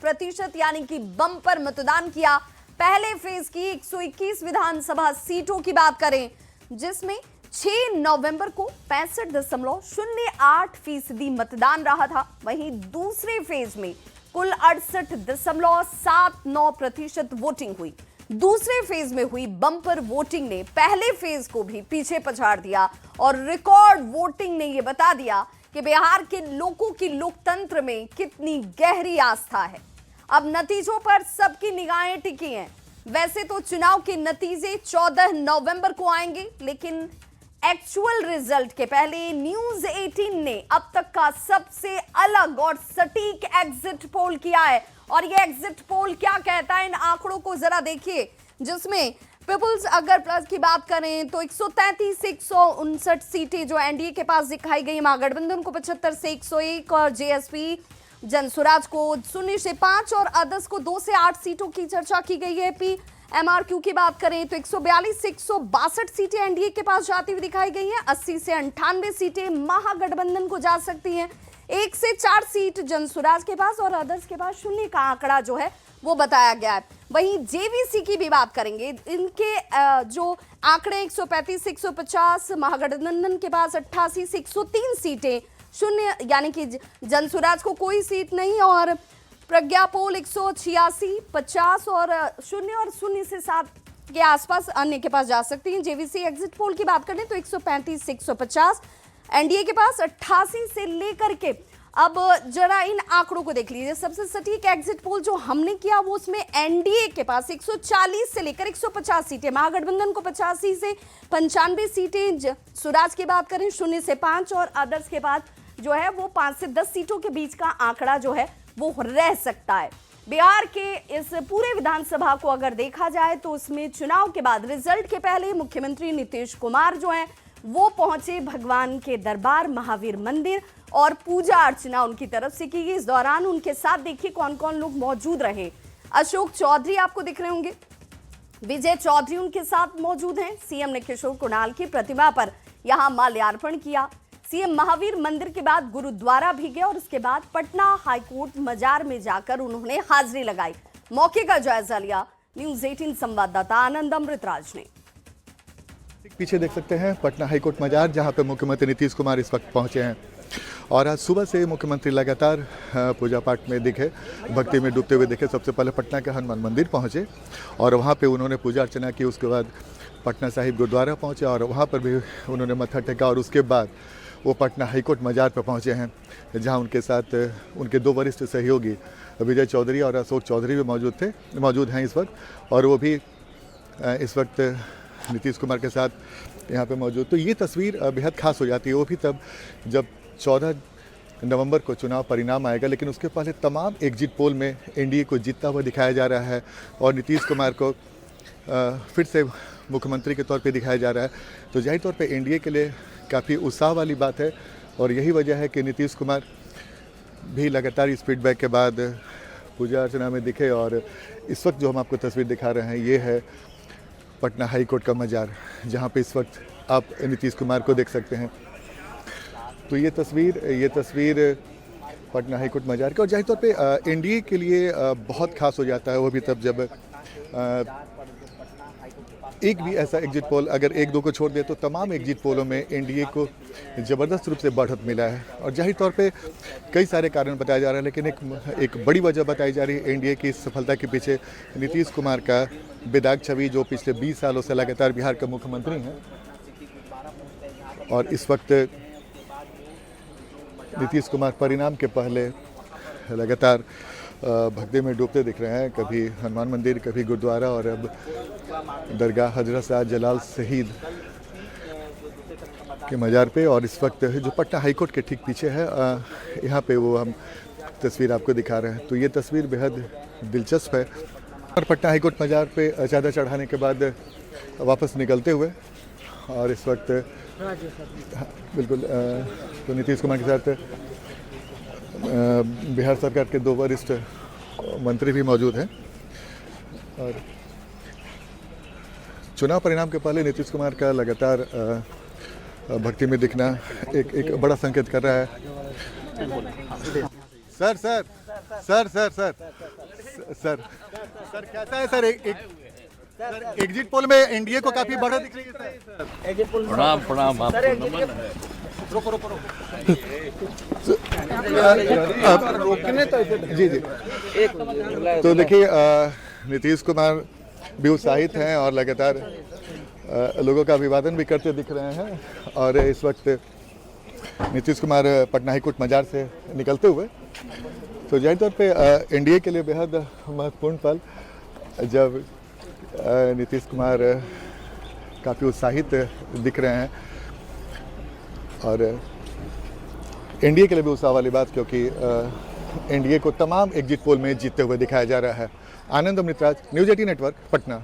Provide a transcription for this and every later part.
प्रतिशत यानी कि बम्पर मतदान किया। पहले फेज की 121 विधानसभा सीटों की बात करें, जिसमें 6 नवंबर को 65.08% मतदान रहा था। वहीं दूसरे फेज में कुल 68.79% वोटिंग हुई। दूसरे फेज में हुई बम्पर वोटिंग ने पहले फेज को भी पीछे पछाड़ दिया और रिकॉर्ड वोटिंग ने यह बता दिया कि बिहार के लोगों की लोकतंत्र में कितनी गहरी आस्था है। अब नतीजों पर सबकी निगाहें टिकी हैं। वैसे तो चुनाव के नतीजे 14 नवंबर को आएंगे, लेकिन एक्चुअल रिजल्ट के पहले न्यूज 18 ने अब तक का सबसे अलग और सटीक एग्जिट पोल किया है। और ये एग्जिट पोल क्या कहता है, इन आंकड़ों को जरा देखिए, जिसमें पीपुल्स अगर प्लस की बात करें तो 133 से 159 सीटें जो एनडीए के पास दिखाई गई, महागठबंधन को 75 से 101 और जेएसपी जनसुराज को 0 से 5 और अदर्स को 2 से 8 सीटों की चर्चा की गई है। एमआरक्यू की बात करें तो 142 से 162 सीटें एनडीए के पास जाती हुई दिखाई गई हैं। 80 से 98 सीटें महागठबंधन को जा सकती हैं। 1 से 4 सीट जनसुराज के पास और अदर्स के पास 0 का आंकड़ा जो है वो बताया गया है। वहीं जेवीसी की भी बात करेंगे, इनके जो आंकड़े 135 से 150, महागठबंधन के पास 88 से 103 सीटें, 0 यानी कि जनसुराज को कोई सीट नहीं, और प्रज्ञा पोल 186, 50 और 0 से 7 के आसपास अन्य के पास जा सकती हैं। जेवीसी एग्जिट पोल की बात करें तो 135 से 150, एनडीए के पास 88 से लेकर के, अब जरा इन आंकड़ों को देख लीजिए। सबसे सटीक एग्जिट पोल जो हमने किया वो उसमें एनडीए के पास 140 से लेकर 150 सीटें, महागठबंधन को 85 से 95 सीटें, सुराज की बात करें 0 से 5 और अदर्स के पास जो है वो 5 से 10 सीटों के बीच का आंकड़ा जो है वो रह सकता है। बिहार के इस पूरे विधानसभा को अगर देखा जाए तो उसमें चुनाव के बाद रिजल्ट के पहले मुख्यमंत्री नीतीश कुमार जो हैं वो पहुंचे भगवान के दरबार महावीर मंदिर और पूजा अर्चना उनकी तरफ से की गई। इस दौरान उनके साथ देखिए कौन कौन लोग मौजूद रहे। अशोक चौधरी आपको दिख रहे होंगे, विजय चौधरी उनके साथ मौजूद हैं। सीएम ने किशोर कुणाल की प्रतिमा पर यहां माल्यार्पण किया। सीएम महावीर मंदिर के बाद गुरुद्वारा भी गए और उसके बाद पटना हाईकोर्ट मजार में जाकर उन्होंने हाजिरी लगाई। मौके का जायजा लिया न्यूज 18 संवाददाता आनंद अमृतराज ने। पीछे देख सकते हैं पटना हाईकोर्ट मजार, जहां पर मुख्यमंत्री नीतीश कुमार इस वक्त पहुंचे हैं और आज सुबह से मुख्यमंत्री लगातार पूजा पाठ में दिखे, भक्ति में डूबते हुए दिखे। सबसे पहले पटना के हनुमान मंदिर पहुंचे और वहां पे उन्होंने पूजा अर्चना की। उसके बाद पटना साहिब गुरुद्वारा पहुंचे और वहां पर भी उन्होंने मत्था टेका और उसके बाद वो पटना हाईकोर्ट मजार पर पहुंचे हैं, जहां उनके साथ उनके 2 वरिष्ठ सहयोगी विजय चौधरी और अशोक चौधरी भी मौजूद हैं इस वक्त, और वो भी इस वक्त नीतीश कुमार के साथ यहाँ पे मौजूद। तो ये तस्वीर बेहद खास हो जाती है, वो भी तब जब 14 नवंबर को चुनाव परिणाम आएगा, लेकिन उसके पहले तमाम एग्जिट पोल में एनडीए को जीतता हुआ दिखाया जा रहा है और नीतीश कुमार को फिर से मुख्यमंत्री के तौर पे दिखाया जा रहा है। तो जाहिर तौर पे एनडीए के लिए काफ़ी उत्साह वाली बात है और यही वजह है कि नीतीश कुमार भी लगातार इस फीडबैक के बाद पूजा अर्चना में दिखे। और इस वक्त जो हम आपको तस्वीर दिखा रहे हैं ये है पटना हाईकोर्ट का मजार, जहां पे इस वक्त आप नीतीश कुमार को देख सकते हैं। तो ये तस्वीर पटना हाईकोर्ट मजार की, और जाहिर तौर पे एनडीए के लिए बहुत खास हो जाता है वो भी तब जब एक भी ऐसा एग्जिट पोल, अगर 1-2 को छोड़ दे तो तमाम एग्जिट पोलों में एनडीए को ज़बरदस्त रूप से बढ़त मिला है। और जाहिर तौर पे कई सारे कारण बताए जा रहे हैं, लेकिन एक बड़ी वजह बताई जा रही है एनडीए की सफलता के पीछे नीतीश कुमार का बेदाग छवि, जो पिछले 20 सालों से लगातार बिहार के मुख्यमंत्री हैं। और इस वक्त नीतीश कुमार परिणाम के पहले लगातार भक्ति में डूबते दिख रहे हैं, कभी हनुमान मंदिर, कभी गुरुद्वारा और अब दरगाह हजरत साहब जलाल शहीद के मजार पे। और इस वक्त जो पटना हाईकोर्ट के ठीक पीछे है, यहाँ पे वो हम तस्वीर आपको दिखा रहे हैं। तो ये तस्वीर बेहद दिलचस्प है। और पटना हाईकोर्ट मजार पे चादर चढ़ाने के बाद वापस निकलते हुए और इस वक्त बिल्कुल तो नीतीश कुमार के साथ बिहार सरकार के 2 वरिष्ठ मंत्री भी मौजूद हैं। और चुनाव परिणाम के पहले नीतीश कुमार का लगातार भक्ति में दिखना एक बड़ा संकेत कर रहा है। सर सर सर कैसा है सर सर एग्जिट पोल में एनडीए को काफी बढ़त दिख रही है सर। प्रणाम प्रणाम आपको नमन है। रोको रोको रोको रोकने तो जी जी। तो देखिए नीतीश कुमार भी उत्साहित हैं और लगातार लोगों का अभिवादन भी करते दिख रहे हैं। और इस वक्त नीतीश कुमार पटना हाईकोर्ट मजार से निकलते हुए तो जाहिर तौर पे एनडीए के लिए बेहद महत्वपूर्ण पल, जब नीतीश कुमार काफ़ी उत्साहित दिख रहे हैं। और एनडीए के लिए भी उत्साह वाली बात, क्योंकि एनडीए को तमाम एग्जिट पोल में जीतते हुए दिखाया जा रहा है। आनंद अमृतराज, न्यूज़ 18 नेटवर्क, पटना।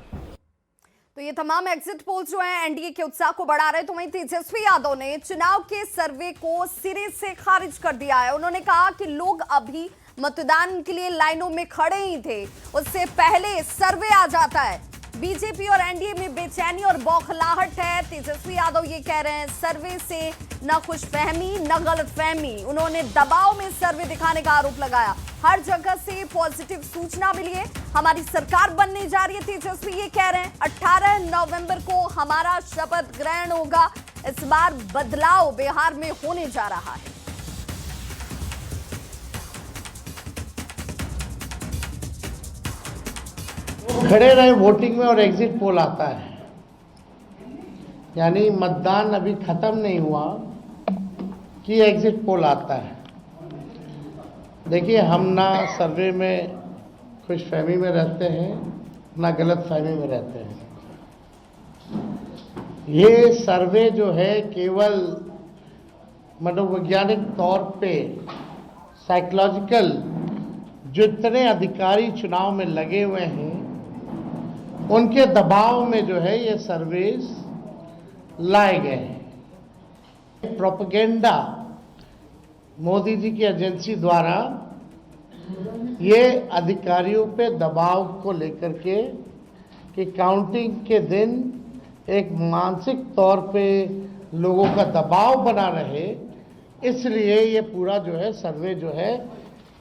तो ये तमाम एग्जिट पोल्स जो हैं एनडीए के उत्साह को बढ़ा रहे हैं। तो वहीं तेजस्वी यादव ने चुनाव के सर्वे को सिरे से खारिज कर दिया है। उन्होंने कहा कि लोग अभी मतदान के लिए लाइनों में खड़े ही थे, उससे पहले सर्वे आ जाता है। बीजेपी और एनडीए में बेचैनी और बौखलाहट है। तेजस्वी यादव ये कह रहे हैं सर्वे से न खुशफहमी न गलतफहमी। उन्होंने दबाव में सर्वे दिखाने का आरोप लगाया। हर जगह से पॉजिटिव सूचना मिली है, हमारी सरकार बनने जा रही है। तेजस्वी ये कह रहे हैं 18 नवंबर को हमारा शपथ ग्रहण होगा। इस बार बदलाव बिहार में होने जा रहा है। खड़े रहे वोटिंग में और एग्जिट पोल आता है, यानी मतदान अभी खत्म नहीं हुआ कि एग्जिट पोल आता है। देखिए, हम ना सर्वे में खुशफहमी में रहते हैं ना गलतफहमी में रहते हैं। ये सर्वे जो है केवल मनोवैज्ञानिक तौर पे साइकोलॉजिकल, जितने अधिकारी चुनाव में लगे हुए हैं उनके दबाव में जो है ये सर्वेस लाए गए हैं। प्रोपेगेंडा मोदी जी की एजेंसी द्वारा ये अधिकारियों पे दबाव को लेकर के कि काउंटिंग के दिन एक मानसिक तौर पे लोगों का दबाव बना रहे, इसलिए ये पूरा जो है सर्वे जो है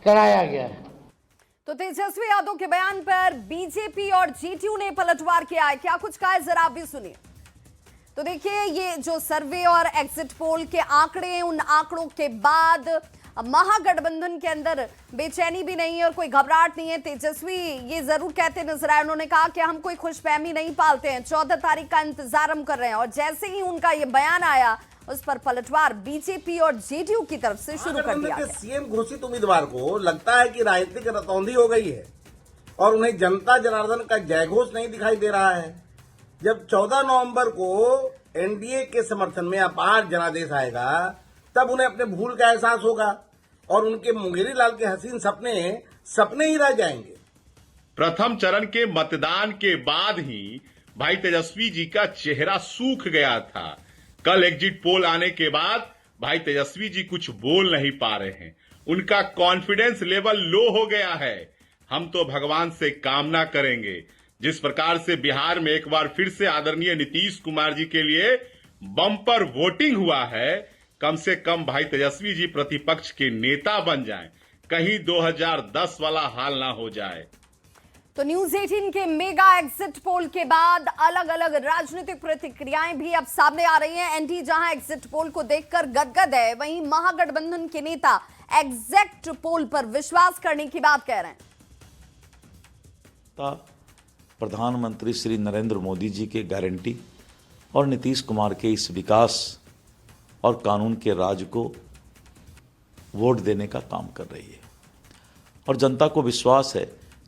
कराया गया है। तो तेजस्वी यादव के बयान पर बीजेपी और जेडीयू ने पलटवार किया है। क्या कुछ कहा है, जरा आप भी सुनिए। तो देखिए, ये जो सर्वे और एग्जिट पोल के आंकड़े हैं, उन आंकड़ों के बाद महागठबंधन के अंदर बेचैनी भी नहीं है और कोई घबराहट नहीं है। तेजस्वी ये जरूर कहते नजर आए, उन्होंने कहा कि हम कोई खुशफहमी नहीं पालते हैं, 14 तारीख का इंतजार हम कर रहे हैं। और जैसे ही उनका ये बयान आया, उस पर पलटवार बीजेपी और जेडीयू की तरफ से शुरू कर दिया गया। सीएम घोषित उम्मीदवार को लगता है कि राजनीतिक रतौंधी हो गई है और उन्हें जनता जनार्दन का जयघोष नहीं दिखाई दे रहा है। जब 14 नवंबर को एनडीए के समर्थन में अपार जनादेश आएगा, तब उन्हें अपने भूल का एहसास होगा और उनके मुंगेरी लाल के हसीन सपने ही रह जाएंगे। प्रथम चरण के मतदान के बाद ही भाई तेजस्वी जी का चेहरा सूख गया था। कल एग्जिट पोल आने के बाद भाई तेजस्वी जी कुछ बोल नहीं पा रहे हैं, उनका कॉन्फिडेंस लेवल लो हो गया है। हम तो भगवान से कामना करेंगे, जिस प्रकार से बिहार में एक बार फिर से आदरणीय नीतीश कुमार जी के लिए बम्पर वोटिंग हुआ है, कम से कम भाई तेजस्वी जी प्रतिपक्ष के नेता बन जाएं, कहीं 2010 वाला हाल ना हो जाए। तो न्यूज 18 के मेगा एग्जिट पोल के बाद अलग अलग राजनीतिक प्रतिक्रियाएं भी अब सामने आ रही हैं। एनडी जहां एग्जिट पोल को देखकर गदगद है, वहीं महागठबंधन के नेता एग्जिट पोल पर विश्वास करने की बात कह रहे हैं। प्रधानमंत्री श्री नरेंद्र मोदी जी के गारंटी और नीतीश कुमार के इस विकास और कानून के राज को वोट देने का काम कर रही है और जनता को विश्वास है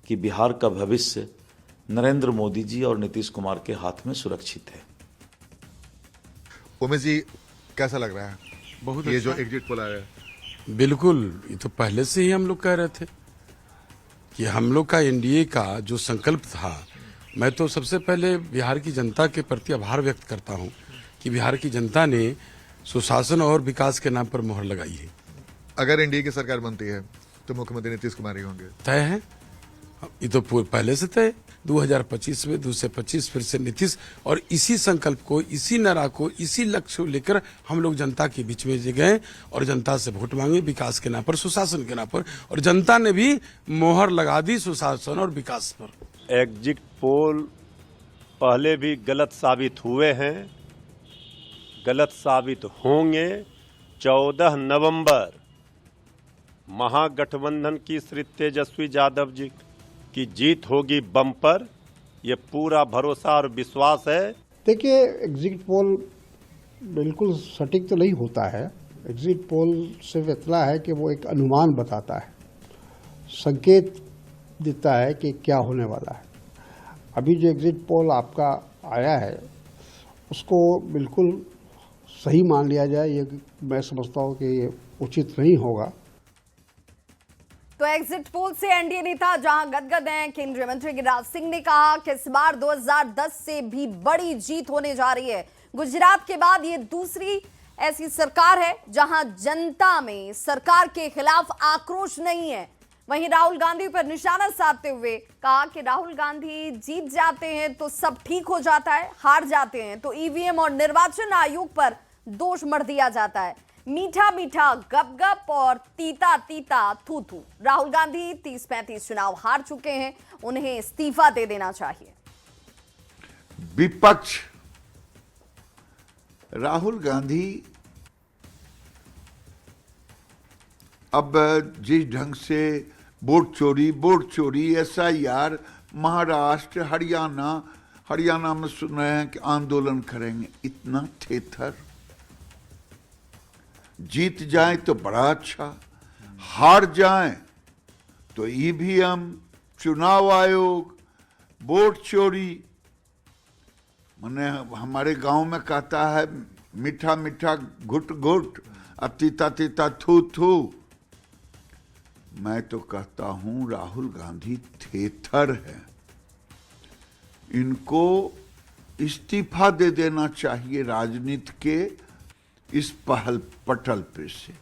कि बिहार का भविष्य नरेंद्र मोदी जी और नीतीश कुमार के हाथ में सुरक्षित है। उमेश जी, कैसा लग रहा है बहुत ये अच्छा। जो एग्जिट पोल आ रहा है? बिल्कुल, ये तो पहले से ही हम लोग कह रहे थे कि हम लोग का एनडीए का जो संकल्प था, मैं तो सबसे पहले बिहार की जनता के प्रति आभार व्यक्त करता हूं कि बिहार की जनता ने सुशासन और विकास के नाम पर मोहर लगाई है। अगर एनडीए की सरकार बनती है तो मुख्यमंत्री नीतीश कुमार ही होंगे? तय है, ये तो पहले से तय। 2025 में 225 फिर से नीतीश, और इसी संकल्प को, इसी नारा को, इसी लक्ष्य को लेकर हम लोग जनता के बीच में गए और जनता से वोट मांगे विकास के नाम पर, सुशासन के नाम पर, और जनता ने भी मोहर लगा दी सुशासन और विकास पर। एग्जिट पोल पहले भी गलत साबित हुए हैं, गलत साबित होंगे। 14 नवंबर महागठबंधन की श्री तेजस्वी यादव जी की जीत होगी बम्पर, ये पूरा भरोसा और विश्वास है। देखिए, एग्जिट पोल बिल्कुल सटीक तो नहीं होता है। एग्जिट पोल सिर्फ इतना है कि वो एक अनुमान बताता है, संकेत देता है कि क्या होने वाला है। अभी जो एग्जिट पोल आपका आया है उसको बिल्कुल सही मान लिया जाए, ये मैं समझता हूँ कि ये उचित नहीं होगा। तो एग्जिट पोल से एनडीए नेता जहां गदगद हैं, केंद्रीय मंत्री गिरिराज सिंह ने कहा कि इस बार 2010 से भी बड़ी जीत होने जा रही है। गुजरात के बाद ये दूसरी ऐसी सरकार है जहां जनता में सरकार के खिलाफ आक्रोश नहीं है। वहीं राहुल गांधी पर निशाना साधते हुए कहा कि राहुल गांधी जीत जाते हैं तो सब ठीक हो जाता है, हार जाते हैं तो ईवीएम और निर्वाचन आयोग पर दोष मढ़ दिया जाता है। मीठा मीठा गप गप और तीता तीता थू थू। राहुल गांधी 30-35 चुनाव हार चुके हैं, उन्हें इस्तीफा दे देना चाहिए। विपक्ष राहुल गांधी अब जिस ढंग से वोट चोरी, SIR, महाराष्ट्र, हरियाणा में सुन रहे हैं कि आंदोलन करेंगे। इतना थेथर, जीत जाए तो बड़ा अच्छा, हार जाए तो ईवीएम, चुनाव आयोग, वोट चोरी। मैंने हमारे गांव में कहता है मीठा मीठा घुट घुट और तीता तीता थू थू। मैं तो कहता हूं राहुल गांधी थेथर है, इनको इस्तीफा दे देना चाहिए राजनीति के इस पहल पटल पे से।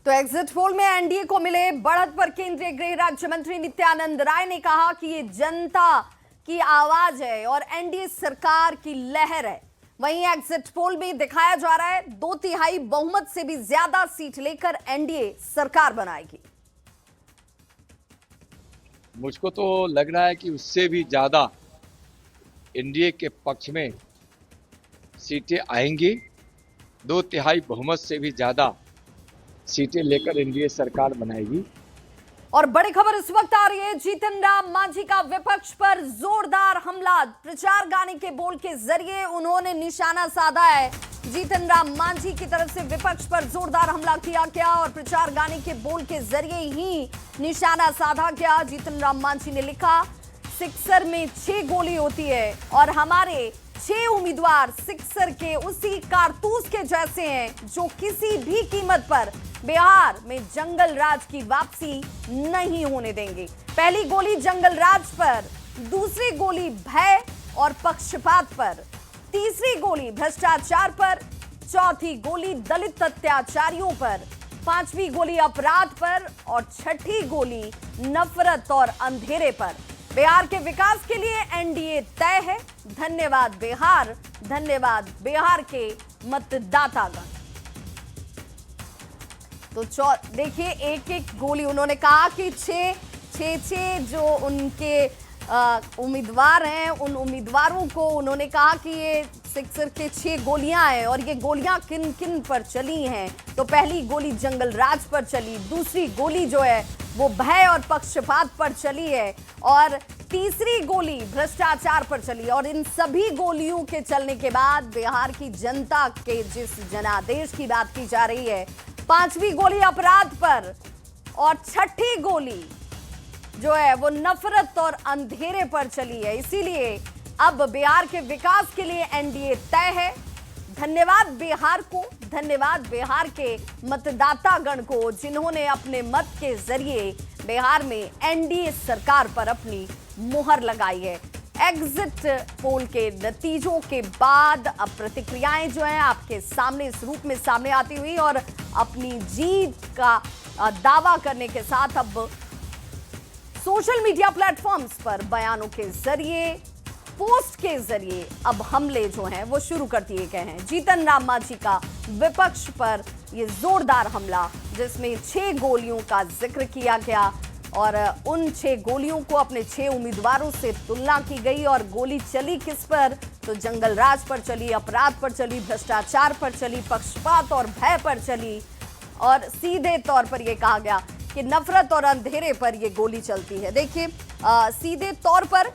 तो एग्जिट पोल में एनडीए को मिले बढ़त पर केंद्रीय गृह राज्य मंत्री नित्यानंद राय ने कहा कि ये जनता की आवाज है और एनडीए सरकार की लहर है। वहीं एग्जिट पोल में दिखाया जा रहा है 2/3 बहुमत से भी ज्यादा सीट लेकर एनडीए सरकार बनाएगी। मुझको तो लग रहा है कि उससे भी ज्यादा एनडीए के पक्ष में सीटें आएंगी। 2/3 बहुमत से भी ज्यादा सीटें लेकर एनडीए सरकार बनाएगी। और बड़ी खबर इस वक्त आ रही है, जीतन राम मांझी का विपक्ष पर जोरदार हमला। प्रचार गाने के बोल के जरिए उन्होंने निशाना साधा है। जीतन राम मांझी की तरफ से विपक्ष पर जोरदार हमला किया गया और प्रचार गाने के बोल के जरिए ही निशाना साधा गया। जीतन राम मांझी ने लिखा, सिक्सर में 6 गोली होती है और हमारे 6 उम्मीदवार सिक्सर के उसी कारतूस के जैसे हैं जो किसी भी कीमत पर बिहार में जंगल राज की वापसी नहीं होने देंगे। पहली गोली जंगल राज पर, दूसरी गोली भय और पक्षपात पर, तीसरी गोली भ्रष्टाचार पर, चौथी गोली दलित अत्याचारियों पर, 5वीं गोली अपराध पर और 6ठी गोली नफरत और अंधेरे पर। बिहार के विकास के लिए एनडीए तय है। धन्यवाद बिहार, धन्यवाद बिहार के मतदातागण। तो देखिए, एक एक गोली उन्होंने कहा कि 6 जो उनके उम्मीदवार हैं, उन उम्मीदवारों को उन्होंने कहा कि ये सिक्सर के 6 गोलियां हैं और ये गोलियां किन किन पर चली हैं। तो पहली गोली जंगल राज पर चली, दूसरी गोली जो है वो भय और पक्षपात पर चली है और तीसरी गोली भ्रष्टाचार पर चली। और इन सभी गोलियों के चलने के बाद बिहार की जनता के जिस जनादेश की बात की जा रही है, 5वीं गोली अपराध पर और 6ठी गोली जो है वो नफरत और अंधेरे पर चली है। इसीलिए अब बिहार के विकास के लिए एनडीए तय है। धन्यवाद बिहार को, धन्यवाद बिहार के मतदातागण को जिन्होंने अपने मत के जरिए बिहार में एनडीए सरकार पर अपनी मुहर लगाई है। एग्जिट पोल के नतीजों के बाद अब प्रतिक्रियाएं जो हैं आपके सामने इस रूप में सामने आती हुई और अपनी जीत का दावा करने के साथ अब सोशल मीडिया प्लेटफॉर्म्स पर बयानों के जरिए, पोस्ट के जरिए अब हमले जो हैं वो शुरू कर दिए गए हैं। जीतन राम मांझी का विपक्ष पर ये जोरदार हमला, जिसमें 6 गोलियों का जिक्र किया गया और उन 6 गोलियों को अपने 6 उम्मीदवारों से तुलना की गई। और गोली चली किस पर? तो जंगल राज पर चली, अपराध पर चली, भ्रष्टाचार पर चली, पक्षपात और भय पर चली, और सीधे तौर पर यह कहा गया कि नफरत और अंधेरे पर यह गोली चलती है। देखिए, सीधे तौर पर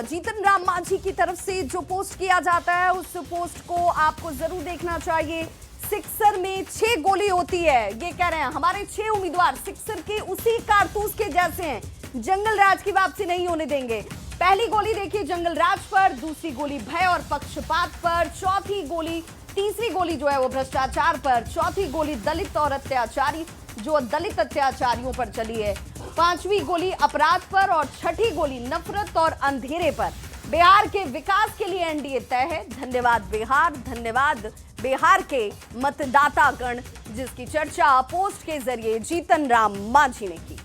जीतन राम मांझी की तरफ से जो पोस्ट किया जाता है, उस पोस्ट को आपको जरूर देखना चाहिए। सिक्सर में 6 गोली होती है, ये कह रहे हैं हमारे 6 उम्मीदवार सिक्सर के उसी कारतूस के जैसे हैं, जंगल राज की वापसी नहीं होने देंगे। पहली गोली देखिए जंगल राज पर, दूसरी गोली भय और पक्षपात पर, चौथी गोली, तीसरी गोली जो है वो भ्रष्टाचार पर, चौथी गोली दलित और अत्याचारी जो दलित अत्याचारियों पर चली है, 5वीं गोली अपराध पर और 6ठी गोली नफरत और अंधेरे पर। बिहार के विकास के लिए एनडीए तय है। धन्यवाद बिहार, धन्यवाद बिहार के मतदातागण, जिसकी चर्चा पोस्ट के जरिए जीतन राम मांझी ने की।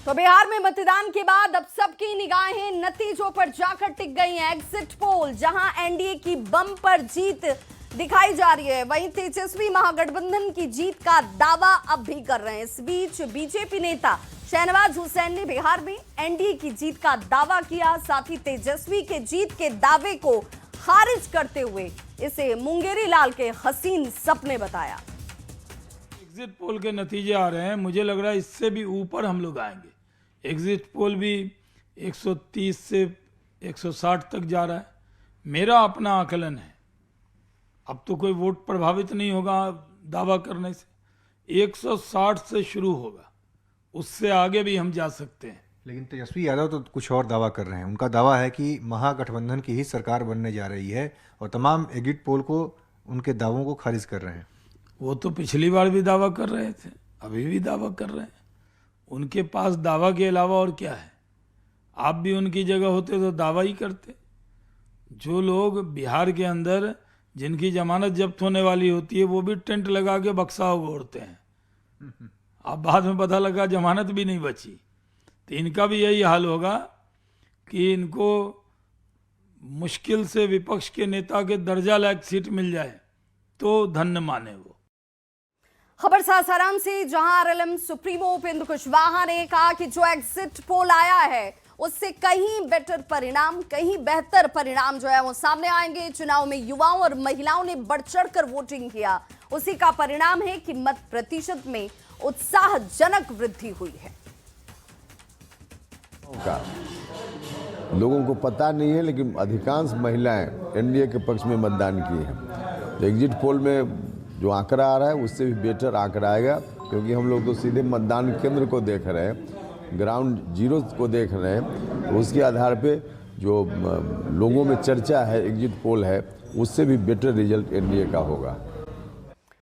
तो बिहार में मतदान के बाद अब सबकी निगाहें नतीजों पर जाकर टिक गई हैं। एग्जिट पोल जहां एनडीए की बम्पर जीत दिखाई जा रही है, वहीं तेजस्वी महागठबंधन की जीत का दावा अब भी कर रहे हैं। इस बीच बीजेपी नेता शहनवाज हुसैन ने बिहार में एनडीए की जीत का दावा किया, साथ ही तेजस्वी के जीत के दावे को खारिज करते हुए इसे मुंगेरी लाल के हसीन सपने बताया। एग्जिट पोल के नतीजे आ रहे हैं, मुझे लग रहा है इससे भी ऊपर हम लोग आएंगे। एग्जिट पोल भी 130 से 160 तक जा रहा है। मेरा अपना आकलन है, अब तो कोई वोट प्रभावित नहीं होगा दावा करने से, 160 से शुरू होगा, उससे आगे भी हम जा सकते हैं। लेकिन तेजस्वी यादव तो कुछ और दावा कर रहे हैं। उनका दावा है कि महागठबंधन की ही सरकार बनने जा रही है और तमाम एग्जिट पोल को उनके दावों को खारिज कर रहे हैं। वो तो पिछली बार भी दावा कर रहे थे, अभी भी दावा कर रहे हैं। उनके पास दावा के अलावा और क्या है? आप भी उनकी जगह होते तो दावा ही करते। जो लोग बिहार के अंदर जिनकी जमानत जब्त होने वाली होती है, वो भी टेंट लगा के बक्सा ओढ़ते हैं। अब बाद में पता लगा जमानत भी नहीं बची, तो इनका भी यही हाल होगा कि इनको मुश्किल से विपक्ष के नेता के दर्जा लायक सीट मिल जाए तो धन्य माने वो। खबर सासाराम से, जहां आरएलएम सुप्रीमो उपेंद्र कुशवाहा ने कहा कि जो एग्जिट पोल आया है उससे कहीं बेटर परिणाम, कहीं बेहतर परिणाम जो है वो सामने आएंगे। चुनाव में युवाओं और महिलाओं ने बढ़ चढ़कर वोटिंग किया, उसी का परिणाम है कि मत प्रतिशत में उत्साहजनक वृद्धि हुई है। लोगों को पता नहीं है, लेकिन अधिकांश महिलाएं एनडीए के पक्ष में मतदान किए हैं। तो एग्जिट पोल में जो आंकड़ा आ रहा है उससे भी बेटर आंकड़ा आएगा, क्योंकि हम लोग तो सीधे मतदान केंद्र को देख रहे हैं, ग्राउंड जीरो को देख रहे हैं। तो उसके आधार पे जो लोगों में चर्चा है, एग्जिट पोल है, उससे भी बेटर रिजल्ट एनडीए का होगा।